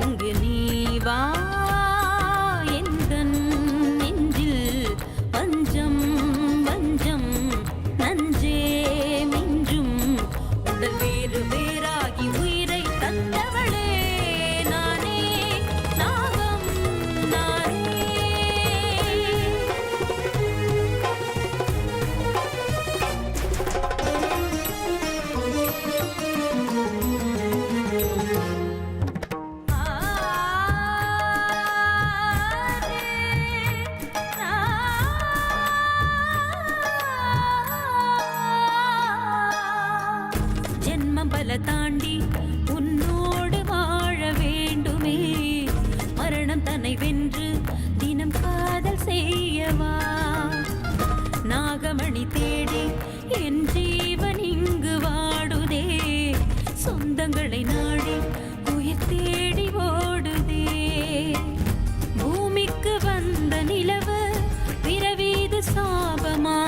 இங்கு நீ வா எந்தன் நெஞ்சில் பஞ்சம் வஞ்சம் நஞ்சே மிஞ்சும் உடல் வேறு வேறாகி உயிரை தந்தவளே நானே நாகம் நானே. ஜென்மம் பல தாண்டி உன்னோடு வாழ வேண்டுமே மரணம் தன்னை வென்று தினம் காதல் செய்யவா நாகமணி தேடி என் ஜீவன் இங்கு வாடுதே சொந்தங்களை நாடி உயிர் தேடி ஓடுதே பூமிக்கு வந்த நிலவு பிறவீது சாபமா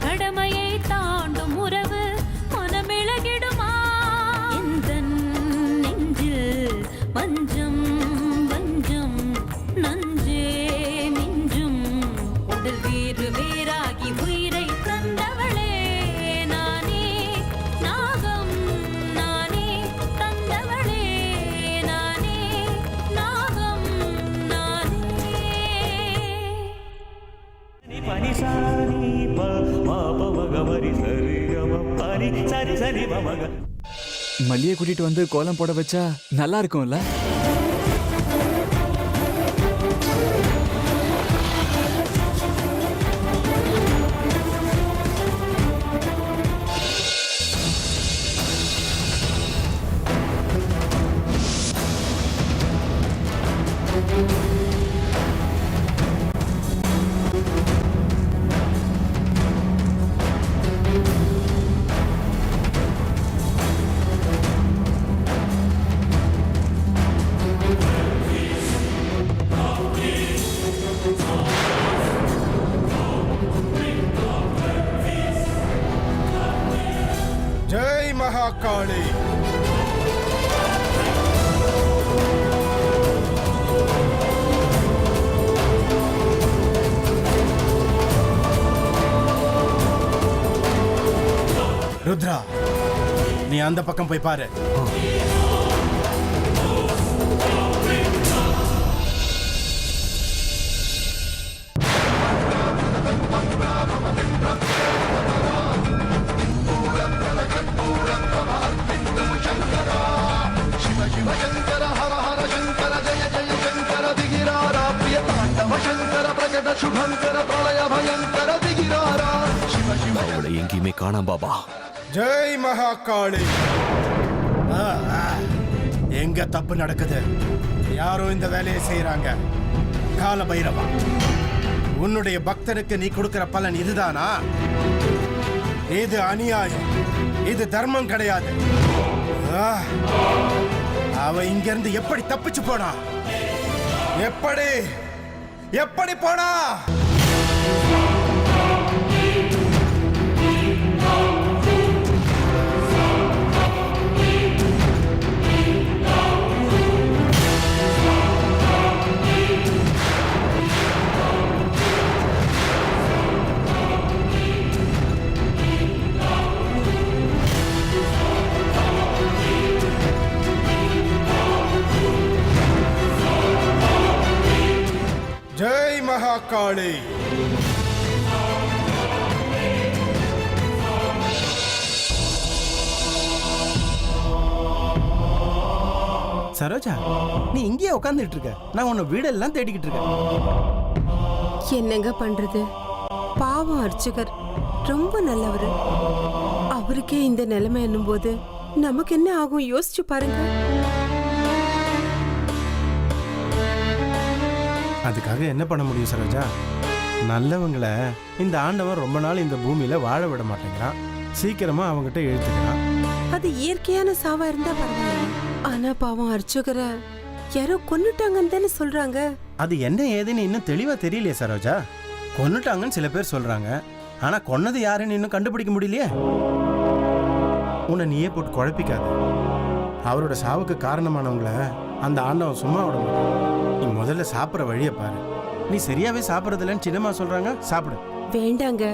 கடமையை தாண்டும் உறவு மனமிளகிடுமா எந்தன் நெஞ்சில் வஞ்சம் வஞ்சம் நஞ்சே மிஞ்சும் உடல் வேறு வேறாகி உயிரை தந்தவளே நானே நாகம் நானே தந்தவளே நானே நாகம் நானே. மல்லியை கூட்டிட்டு வந்து கோலம் போட வச்சா நல்லா இருக்கும்ல? ஜெய் மகாகாளி. ருத்ரா, நீ அந்த பக்கம் போய் பாரு. அவளை எங்கேயுமே காணாம பாபா. ஜெய் மகாகாளி. எங்க தப்பு நடக்குது? யாரோ இந்த வேலையை செய்யறாங்க. கால பைரவா, உன்னுடைய பக்தனுக்கு நீ கொடுக்கிற பலன் இதுதானா? இது அநியாயம், இது தர்மம் கிடையாது. அவ இங்கிருந்து எப்படி தப்பிச்சு போனா? எப்படி எப்படி போனா? ஜெய் மகாகாளி. சரோஜா, நீ இங்கேயே உட்காந்துட்டு இருக்க. நான் உன்னை வீடெல்லாம் தேடிக்கிட்டு இருக்கேன். என்னங்க பண்றது? பாவம் அர்ச்சகர் ரொம்ப நல்லவரு. அவருக்கே இந்த நிலைமை என்னும் போது நமக்கு என்ன ஆகும் யோசிச்சு பாருங்க. அதுக்காக என்ன பண்ண முடியும் சரோஜா? நல்லவங்களை இந்த ஆண்டவன் ரொம்ப நாள் இந்த பூமியில வாழ விட மாட்டேங்கிறான். சீக்கிரமா அவங்ககிட்ட எழுத்துக்கிறான். அது இயற்கையான சாவா இருந்தா பரவாயில்ல. ஆனா பாவம் அர்ச்சகரை யாரோ கொன்னுட்டாங்கன்னு தானே சொல்றாங்க. அது என்ன ஏதுன்னு இன்னும் தெளிவா தெரியலையே சரோஜா. கொன்னுட்டாங்கன்னு சில பேர் சொல்றாங்க. ஆனா கொன்னது யாருன்னு இன்னும் கண்டுபிடிக்க முடியலையே. உன்னை நீயே போட்டு குழப்பிக்காது. அவரோட சாவுக்கு காரணமானவங்கள அந்த ஆண்டவன் சும்மா விட மாட்டான். நீ முதல்ல சாப்பிட்ற வழியை பாரு. நீ சரியாவே சாப்பிட்றதில்லன்னு சின்னம்மா சொல்றாங்க. சாப்பிடு. வேண்டாங்க,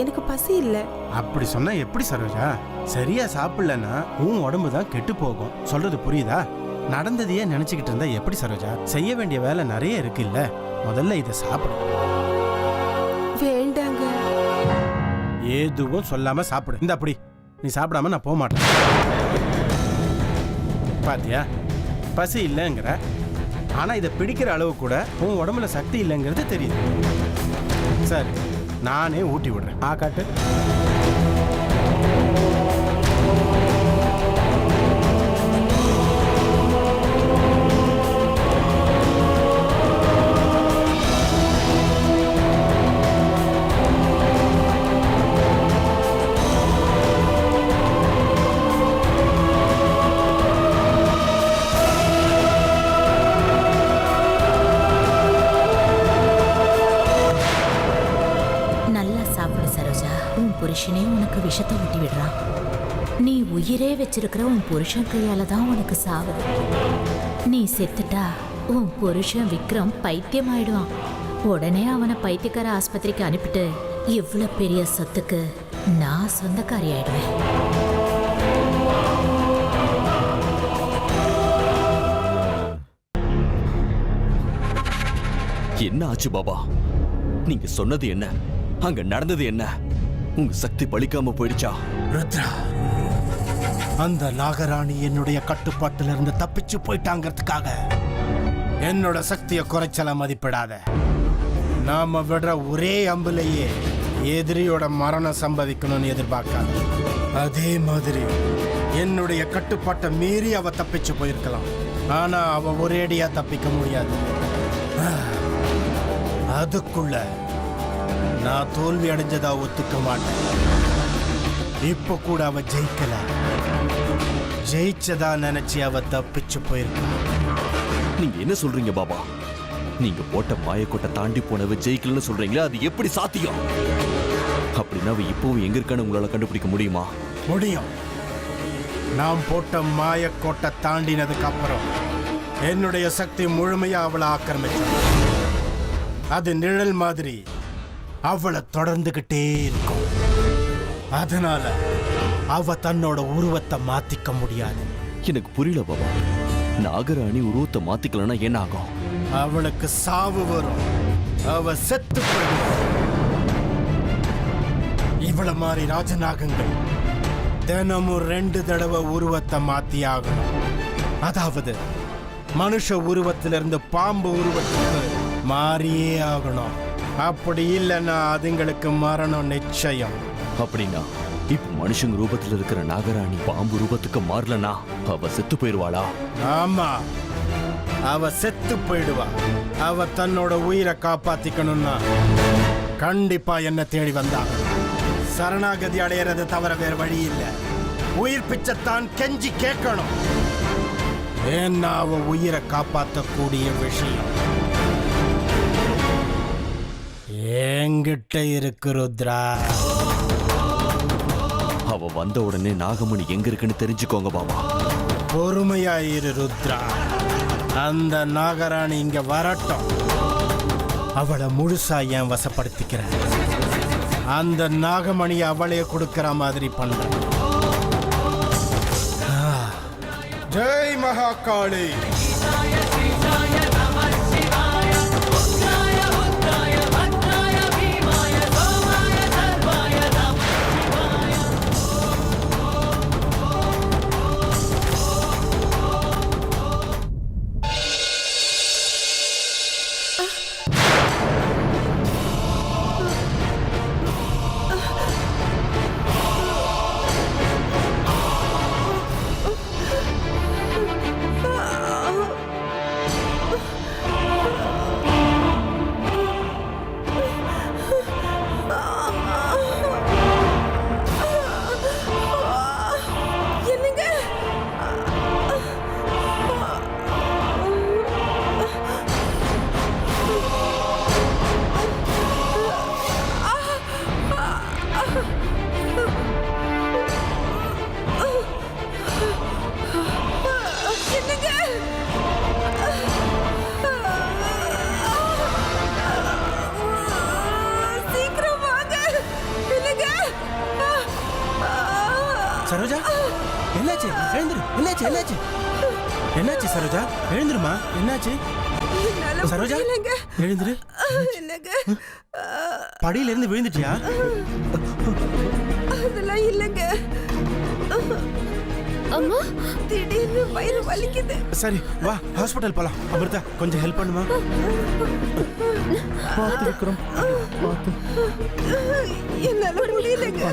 எனக்கு பசி இல்ல. அப்படி சொன்னா எப்படி சரோஜா? சரியா சாப்பிடலன்னா உன் உடம்பு தான் கெட்டு போகும். சொல்றது புரியுதா? நடந்ததையே நினைச்சுக்கிட்டு இருந்தா எப்படி சரோஜா? செய்ய வேண்டிய வேலை நிறைய இருக்கு இல்ல. முதல்ல இதை சாப்பிடு. வேண்டாங்க. எதுவும் சொல்லாம சாப்பிடு. இந்த அப்படி நீ சாப்பிடாம நான் போக மாட்டேன். பாத்தியா, பசி இல்லைங்கிற, ஆனா இதை பிடிக்கிற அளவு கூட உன் உடம்புல சக்தி இல்லைங்கிறது தெரியுது. சரி, நானே ஊட்டி விடுறேன். காட்டு. புருஷனே உனக்கு விஷத்தை ஊட்டி விடுறான். நீ உயிரே வச்சிருக்கிற உன் புருஷன் கையால தான் உனக்கு சாவுது. நீ செத்துட்டா உன் புருஷன் விக்ரம் பைத்தியம் ஆயிடுவான். உடனே அவனை பைத்தியக்கார ஆஸ்பத்திரிக்கு அனுப்பிட்டு இவ்வளவு பெரிய சொத்துக்கு நான் சொந்தக்காரி ஆயிடுவேன். என்ன ஆச்சு பாபா? நீங்க சொன்னது என்ன? அங்க நடந்தது என்ன? உங்க சக்தி பலிக்காம போயிடுச்சா? ருத்ரா, அந்த நாகராணி என்னுடைய கட்டுப்பாட்டில இருந்து தப்பிச்சு போயிட்டாங்கிறதுக்காக என்னோட சக்தியை குறைச்சல மதிப்பிடாத. நாம விடுற ஒரே அம்புலையே எதிரியோட மரணம் சம்பவிக்கணும்னு எதிர்பார்க்காத. அதே மாதிரி என்னுடைய கட்டுப்பாட்டை மீறி அவ தப்பிச்சு போயிருக்கலாம். ஆனா அவ ஒரேடியா தப்பிக்க முடியாது. அதுக்குள்ள நான் தோல்வி அடைஞ்சதா ஒத்துக்க மாட்டேன். இப்ப கூட அவ ஜெயிக்கல. ஜெயிச்சதா நினைச்சு அவ தப்பிச்சு போயிருக்கா. நீங்க என்ன சொல்றீங்க பாபா? நீங்க போட்ட மாயக்கோட்டை தாண்டி போனவ ஜெயிக்கலன்னு சொல்றீங்களா? அது எப்படி சாத்தியம்? அப்படின்னா அவ இப்பவும் எங்க இருக்கான்னு உங்களால கண்டுபிடிக்க முடியுமா? முடியும். நான் போட்ட மாயக்கோட்டை தாண்டினதுக்கு அப்புறம் என்னுடைய சக்தி முழுமையா அவளை ஆக்கிரமிச்சு, அது நிழல் மாதிரி அவளை தொடர்ந்துகிட்டே இருக்கும். அதனால அவ தன்னோட உருவத்தை மாத்திக்க முடியாது. எனக்கு புரியல பாபா. நாகராணி உருவத்தை மாத்திக்கலன்னா என்ன ஆகும்? அவளுக்கு சாவு வரும். அவ செத்து போயிடுவா. இவள மாதிரி ராஜநாகங்கள் தினமும் 2 தடவை உருவத்தை மாத்தி ஆகணும். அதாவது மனுஷ உருவத்திலிருந்து பாம்பு உருவத்துக்கு மாறியே ஆகணும். அப்படி இல்லைன்னா அதுங்களுக்கு மரணம் நிச்சயம். அப்படின்னா இப்ப மனுஷங்க ரூபத்துல இருக்கிற நாகராணி பாம்பு ரூபத்துக்கு மாறலனா அவ செத்து போயிருவாளா? ஆமா, அவ செத்து போயிடுவா. அவ தன்னோட உயிரை காப்பாத்திக்கணும்னா கண்டிப்பா என்ன தேடி வந்தா. சரணாகதி அடையறது தவிர வேற வழி இல்லை. உயிர் பிச்சைத்தான் கெஞ்சி கேட்கணும். ஏன்னா அவ உயிரை காப்பாற்றக்கூடிய விஷயம் என்கிட்ட இருக்கு ருத்ரா. அவ வந்த உடனே நாகமணி எங்க இருக்குன்னு தெரிஞ்சுக்கோங்க பாபா. பொறுமையா இரு ருத்ரா. அந்த நாகராணி இங்க வரட்டும். அவளை முழுசா ஏன் வசப்படுத்திக்கிறேன். அந்த நாகமணி அவளையே கொடுக்கிற மாதிரி பண்ற. ஜெய் மகாகாளி. என்னாச்சு எழுந்துரு என்னாச்சு என்னாச்சு என்னாச்சு சரோஜா எழுந்துருமா என்னாச்சு என்னால சரோஜா முடியலங்க. எழுந்துரு இல்லைங்க படியில இருந்து விழுந்துட்டியா அதெல்லாம் இல்லைங்க. அம்மா திடீர்னு வயிறு வலிக்குது. சரி வா ஹாஸ்பிட்டல் போலாம். அமிர்தா கொஞ்சம் ஹெல்ப் பண்ணுமா? பார்த்து விக்ரம் பார்த்து. என்னால முடியலங்க.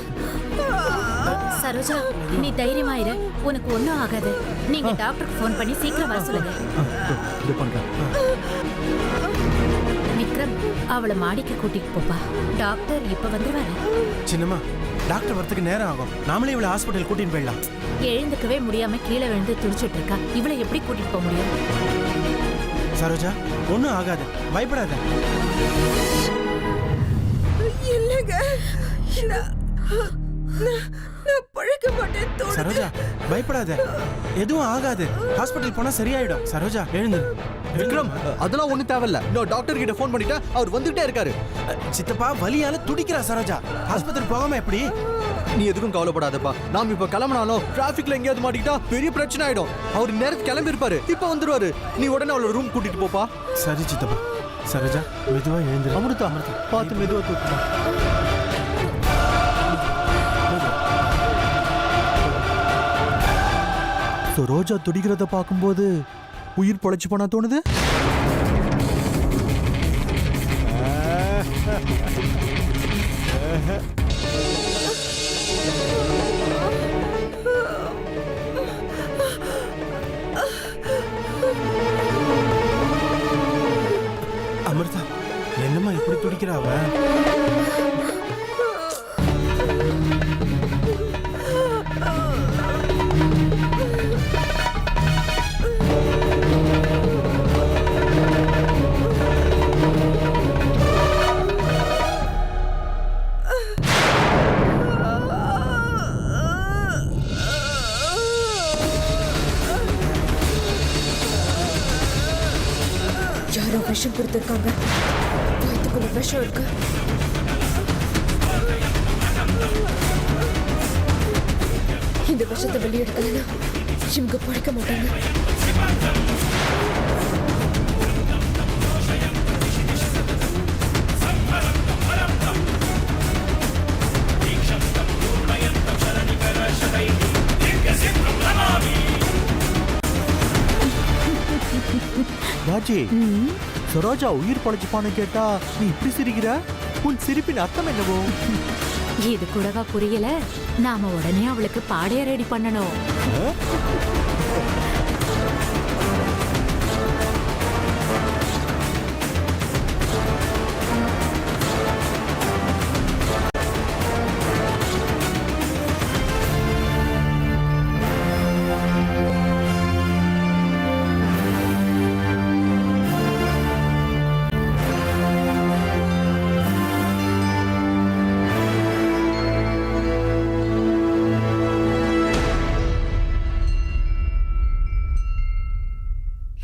சரோஜா நீ தைரியமாயிரு, உனக்கு ஒண்ணும் ஆகாது. நீங்க டாக்டருக்கு ஃபோன் பண்ணி சீக்கிரம் வர சொல்லுங்க. இது பண்றேன். விக்ரம் அவளை மாடிக்கு கூட்டிட்டு போப்பா, டாக்டர் இப்ப வந்துருவாரு. சின்னம்மா டாக்டர் வரதுக்கு நேரம் ஆகும். நாமளே இவளை ஹாஸ்பிட்டல் கூட்டின்னு போயிடலாம். எழுந்துக்கவே முடியாம கீழே விழுந்து துடிச்சிட்டு இருக்கா, இவளை எப்படி கூட்டிட்டு போக முடியும்? சரோஜா ஒன்றும் ஆகாது, பயப்படாத. இல்லைங்க நான் பழக்க மாட்டேன் தோணுது. சரோஜா பயப்படாத, எதுவும் ஆகாது. ஹாஸ்பிட்டல் போனா சரியாயிடும். சரோஜா எழுந்து. விக்ரம் அதெல்லாம் ஒண்ணும் தேவையில்ல. நான் டாக்டர் கிட்ட ஃபோன் பண்ணிட்டா அவர் வந்துட்டே இருக்காரு. சித்தப்பா வலியால துடிக்கிறா சரோஜா. ஆஸ்பத்திரி போகாம எப்படி? நீ எதுக்கும் கவலைப்படாதப்பா. நாம இப்ப கிளம்பினாலும் டிராபிக்ல எங்கேயாவது மாட்டிக்கிட்டா பெரிய பிரச்சனை ஆயிடும். அவர் நேரத்துக்கு கிளம்பி இருப்பாரு, இப்ப வந்துருவாரு. நீ உடனே அவளோட ரூம் கூட்டிட்டு போப்பா. சரி சித்தப்பா. சரோஜா மெதுவா எழுந்து. அமிர்தா பார்த்து மெதுவா தூக்குமா. ரோஜா துடிக்கிறத பார்க்கும்போது உயிர் பொழைச்சு போனா தோணுது. அமிர்தா என்னம்மா இப்படி துடிக்கிறா அவ? யாரோ விஷம் கொடுத்துருக்காங்க. வயிற்றுக்குள்ள விஷம் இருக்கு. இந்த விஷத்தை வெளியெடுக்கலன்னா இவங்க பழைக்க மாட்டாங்க. ராஜி, சரோஜா உயிர் பொழைச்சுப்பான்னு கேட்டா நீ இப்படி சிரிக்கிற? உன் சிரிப்பின் அர்த்தம் என்னவோ? இது கூடவா புரியல? நாம உடனே அவளுக்கு பாடைய ரெடி பண்ணணும்.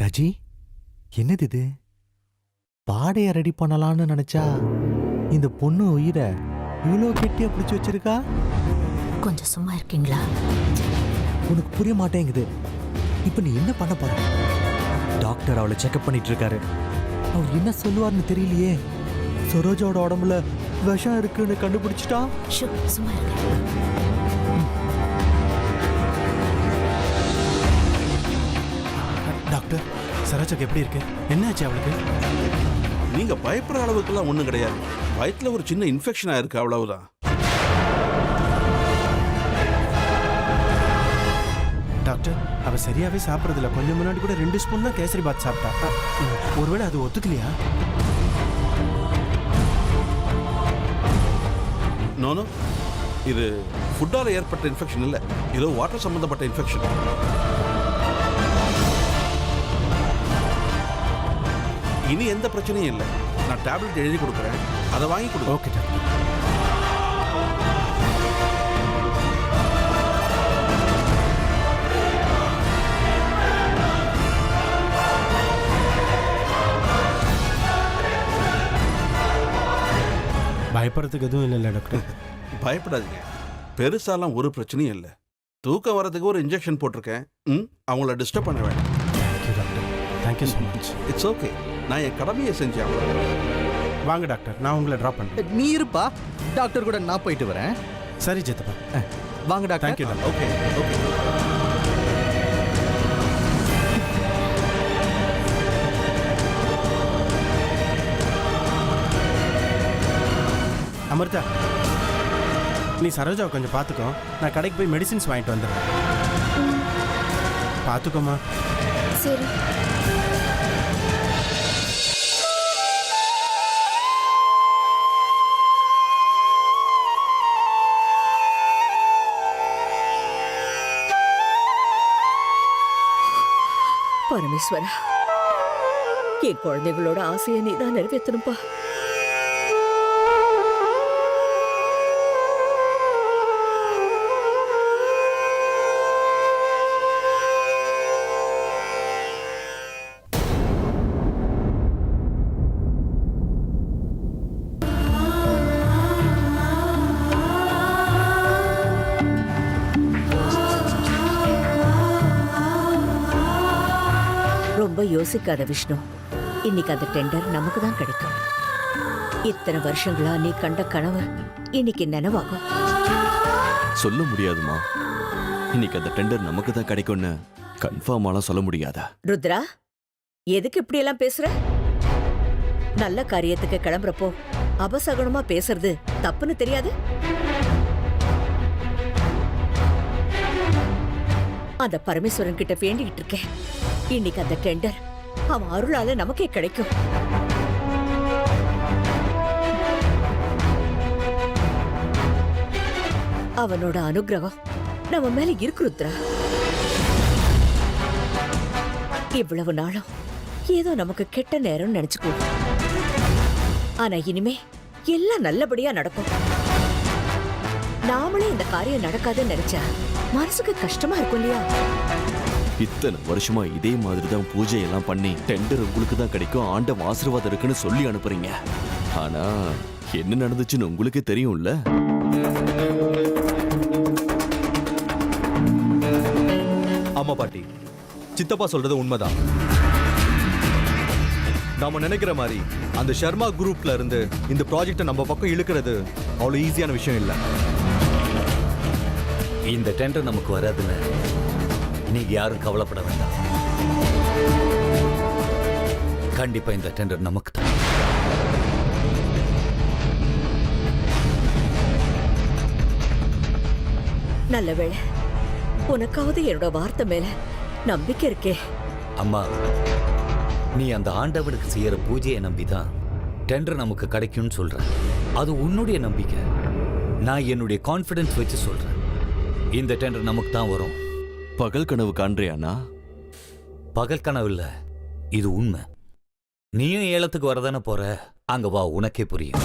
ராஜி, என்னது இது? பாடைய ரெடி பண்ணலாம்னு நினைச்சா இந்த பொண்ணு உயிரை இவ்வளோ கெட்டியா பிடிச்சு வச்சிருக்கா. கொஞ்சம் சும்மா இருக்கீங்களா? உனக்கு புரிய மாட்டேங்குது. இப்ப நீ என்ன பண்ண போற? டாக்டர் அவளை செக்அப் பண்ணிட்டு இருக்காரு. அவர் என்ன சொல்லுவார்னு தெரியலையே. சரோஜாவோட உடம்புல விஷம் இருக்குன்னு கண்டுபிடிச்சிட்டா. ஷோ, சும்மா இருங்க. டாக்டர் சரோஜாக்கு எப்படி இருக்கு? என்னாச்சு அவளுக்கு? நீங்க பயப்படுற அளவுக்குலாம் ஒண்ணும் கிடையாது. வயிற்றுல ஒரு சின்ன இன்ஃபெக்ஷன் ஆயிருக்கு, அவ்வளவுதான். டாக்டர் அவ சரியாவே சாப்பிட்றதில்ல. கொஞ்சம் முன்னாடி கூட 2 ஸ்பூன் தான் கேசரி பாத் சாப்பிட்டா. ஒருவேளை அது ஒத்துக்கலையா? நோனோ, இது ஃபுட்டால ஏற்பட்ட இன்ஃபெக்ஷன் இல்ல, ஏதோ வாட்டர் சம்பந்தப்பட்ட இன்ஃபெக்ஷன். இனி எந்த பிரச்சனையும் இல்லை. நான் டேப்லெட் எழுதி கொடுக்குறேன், அதை வாங்கி கொடுங்க. Okay doctor. பயப்படுறதுக்கு எதுவும் இல்லைல்ல டாக்டர்? பயப்படாதீங்க, பெருசாலாம் ஒரு பிரச்சனையும் இல்லை. தூக்கம் வரதுக்கு ஒரு இன்ஜெக்ஷன் போட்டிருக்கேன். அவங்கள டிஸ்டர்ப் பண்ண வேண்டாம். Thank you doctor, thank you so much. It's okay. நான் என் கடமையை செஞ்சேன். அவ்வளவுதான். வாங்க டாக்டர், நான் உங்களை ட்ராப் பண்ணுறேன். நீ இருப்பா, டாக்டர் கூட நான் போயிட்டு வரேன். சரி சித்தப்பா. வாங்க doctor. Thank you doctor. Okay okay. Amrita, நீ சரோஜாவை கொஞ்சம் பார்த்துக்கோ. நான் கடைக்கு போய் மெடிசின்ஸ் வாங்கிட்டு வந்துடுறேன். பார்த்துக்கோமா. சரி. பரமேஸ்வரா, என் குழந்தைகளோட ஆசையை நீ தான் நிறைவேற்றணும்பா. ரொம்ப யோசிக்காத விஷ்ணு. இன்னைக்கு அந்த டெண்டர் நமக்கு தான் கிடைக்கும். இத்தனை வருஷங்களா நீ கண்ட கனவு இன்னைக்கு நினைவாகும். சொல்ல முடியாதுமா. இன்னைக்கு அந்த டெண்டர் நமக்கு தான் கிடைக்கும்னு கன்ஃபார்மாலாம் சொல்ல முடியாதா? ருத்ரா, எதுக்கு இப்படி எல்லாம் பேசுற? நல்ல காரியத்துக்கு கிளம்புறப்போ அபசகுனமா பேசுறது தப்புன்னு தெரியாது? அந்த பரமேஸ்வரன் கிட்ட வேண்டிக்கிட்டு இருக்கேன். இன்னைக்கு அந்த டெண்டர் அவன் அருளால நமக்கே கிடைக்கும். அவனோட அனுகிரகம் நம்ம மேல இருக்கு ருத்ரா. இவ்வளவு நாளும் ஏதோ நமக்கு கெட்ட நேரம் நினைச்சுக்கோ. ஆனா இனிமே எல்லாம் நல்லபடியா நடக்கும். நாமளே இந்த காரியம் நடக்காதுன்னு நினைச்சா மனசுக்கு கஷ்டமா இருக்கும் இல்லையா? இத்தனை வருஷமா இதே மாதிரி தான் பூஜை எல்லாம் பண்ணி டெண்டர் உங்களுக்கு தான் கிடைக்கும், ஆண்டவன் ஆசீர்வாதம் இருக்குன்னு சொல்லி அனுப்புறீங்க. ஆனா என்ன நடந்துச்சுன்னு உங்களுக்கே தெரியும்ல. ஆமா பாட்டி, சித்தப்பா சொல்றது உண்மைதான். நாம நினைக்கிற மாதிரி அந்த சர்மா குரூப்ல இருந்து இந்த ப்ராஜெக்டை நம்ம பக்கம் இழுக்கிறது அவ்வளவு ஈஸியான விஷயம் இல்லை. இந்த டெண்டர் நமக்கு வராதுன்னு நீங்க யாரும் கவலைப்பட வேண்டாம். கண்டிப்பா இந்த டெண்டர் நமக்கு தான். நல்ல வேளை, உனக்காவது என்னோட வார்த்தை மேல நம்பிக்கை இருக்கே. அம்மா, நீ அந்த ஆண்டவனுக்கு செய்யற பூஜையை நம்பிதான் டெண்டர் நமக்கு கிடைக்கும்னு சொல்ற. அது உன்னுடைய நம்பிக்கை. நான் என்னுடைய கான்ஃபிடன்ஸ் வச்சு சொல்றேன், இந்த டெண்டர் நமக்கு தான் வரும். பகல் கனவு காண்றியானா? பகல் கனவு இல்ல, இது உண்மை. நீயும் ஏலத்துக்கு வரதானே போற, அங்க வா, உனக்கே புரியும்.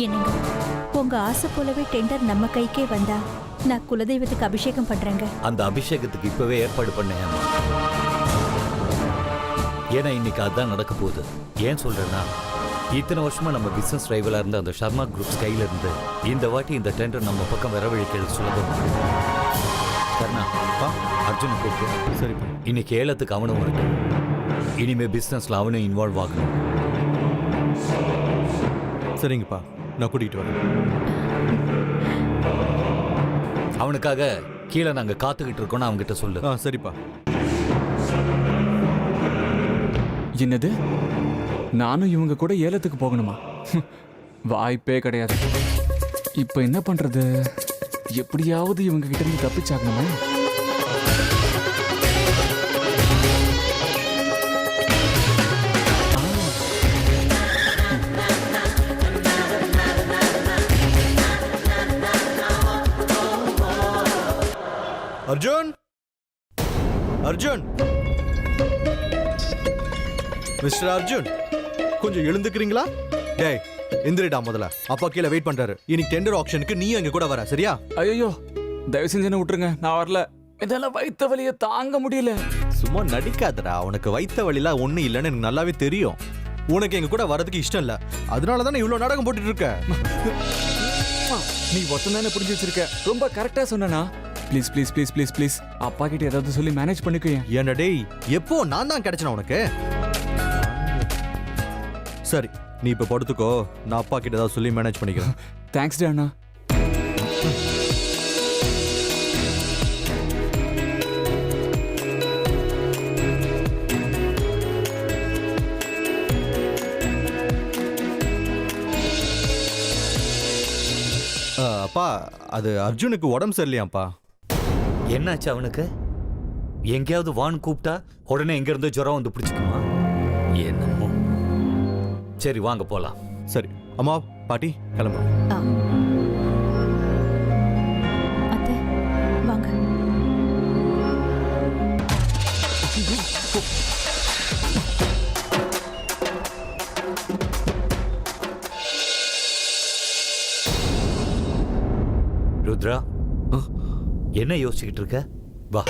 என்னங்க, உங்க ஆசை போலவே டெண்டர் நம்ம கைக்கே வந்தா நான் குலதெய்வத்துக்கு அபிஷேகம் பண்றேங்க. அந்த அபிஷேகத்துக்கு இப்பவே ஏற்பாடு பண்ணேன். ஏன்னா இன்னைக்கு அதான் நடக்க போகுது. ஏன் சொல்றேன்னா, இத்தனை வருஷமா நம்ம பிசினஸ் ரைவலா இருந்த அந்த சர்மா குரூப்ஸ் கையில இருந்து இந்த வாட்டி இந்த டெண்டர் நம்ம பக்கம் வரவழைக்கிறது சுலபம். கர்ணா, அர்ஜுன் கூப்பிட்டு. சரிப்பா. இன்னைக்கு ஏலத்துக்கு அவனும் வரட்டும். இனிமே பிசினஸ்ல அவனும் இன்வால்வ் ஆகணும். சரிங்கப்பா, நான் கூட்டிகிட்டு வரேன். அவனுக்காக கீழே நாங்க காத்துக்கிட்டு இருக்கோம்னு அவங்ககிட்ட சொல்லு. சரிப்பா. என்னது, நானும் இவங்க கூட ஏலத்துக்கு போகணுமா? வாய்ப்பே கிடையாது. இப்போ என்ன பண்றது? எப்படியாவது இவங்க கிட்ட இருந்து தப்பிச்சாகணுமா? அர்ஜுன், அர்ஜுன், மிஸ்டர் அர்ஜுன், கொஞ்சம் எழுந்துக்கிறீங்களா? டேய், எந்திரிடா முதல்ல. அப்பா கீழே வெயிட் பண்றாரு. இன்னைக்கு டெண்டர் ஆக்ஷனுக்கு நீ எங்க கூட வர, சரியா? ஐயோ, தயவு செஞ்சு என்ன விட்டுருங்க, நான் வரல. இதெல்லாம் வயித்த வலியை தாங்க முடியல. சும்மா நடிக்காதடா. உனக்கு வைத்த வழிலாம் ஒண்ணு இல்லைன்னு எனக்கு நல்லாவே தெரியும். உனக்கு எங்க கூட வரதுக்கு இஷ்டம் இல்ல, அதனால தானே இவ்வளவு நாடகம் போட்டுட்டு இருக்க. நீ ஒத்தந்தானே புரிஞ்சு வச்சிருக்க. ரொம்ப கரெக்டா சொன்னனா. Please please please please please அப்பா கிட்ட ஏதாவது சொல்லி மேனேஜ் பண்ணிக்கோங்க. ஏன்டா டேய், எப்போ நான் தான் கிடைச்சனா உனக்கு? சரி, நீ இப்ப படுத்துக்கோ, நான் அப்பா கிட்ட ஏதாவது சொல்லி மேனேஜ் பண்ணிக்கிறேன். தேங்க்ஸ் டா அண்ணா. அப்பா, அது அர்ஜுனுக்கு உடம்பு சரியில்லையாப்பா. என்னாச்சு அவனுக்கு? எங்கேயாவது வான் கூப்பிட்டா உடனே எங்க இருந்து ஜுரம் வந்து பிடிச்சிக்குமா? என்னமோ. சரி வாங்க போலாம். சரி அம்மா, பாட்டி கிளம்புறோம். அத்தை வாங்க. ருத்ரா, என்ன யோசிச்சுக்கிட்டு இருக்க? வா.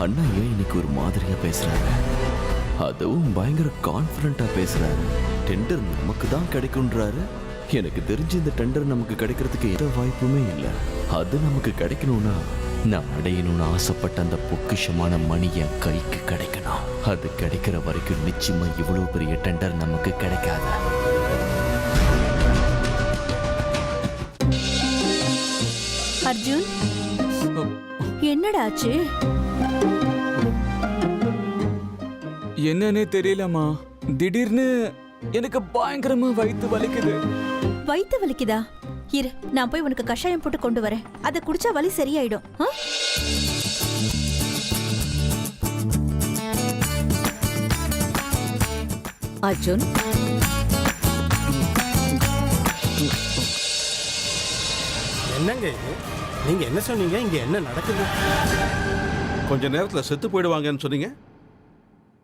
அண்ணா ஏன் இன்னைக்கு ஒரு மாதிரியா பேசுறாரு? அதுவும் பயங்கர கான்ஃபிடண்டா பேசுறாரு. டெண்டர் நமக்கு தான் கிடைக்கும்ன்றாரு. எனக்கு தெரிஞ்சு இந்த டெண்டர் நமக்கு கிடைக்கிறதுக்கு எந்த வாய்ப்புமே இல்லை. அது நமக்கு கிடைக்கணும்னா நான் அடையணும்னு ஆசைப்பட்ட அந்த பொக்கிஷமான மணி என் கைக்கு கிடைக்கணும். அது கிடைக்கிற வரைக்கும் நிச்சயமா இவ்வளவு பெரிய டெண்டர் நமக்கு கிடைக்காது. அர்ஜுன், என்னடா ஆச்சு? என்னன்னே தெரியலம்மா. திடீர்னு எனக்கு பயங்கரமா வயித்து வலிக்குது. வயித்து வலிக்குதா? இரு, நான் போய் உனக்கு கஷாயம் போட்டு கொண்டு வரேன். அதை குடிச்சா வலி சரியாயிடும். அர்ஜுன், என்னங்க இது? நீங்க என்ன சொன்னீங்க? இங்க என்ன நடக்குது? கொஞ்ச நேரத்தில் செத்து போயிடுவாங்கன்னு சொன்னீங்க.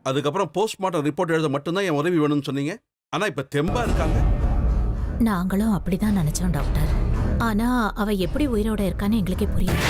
அதுக்கப்புறம் போஸ்ட்மார்ட்டம் ரிப்போர்ட் எழுத மட்டும்தான் என் உதவி வேணும்னு சொன்னீங்க. ஆனா இப்ப தெம்பா இருக்காங்க. நாங்களும் அப்படிதான் நினைச்சோம் டாக்டர். ஆனா அவ எப்படி உயிரோட இருக்கான்னு எங்களுக்கே புரியல.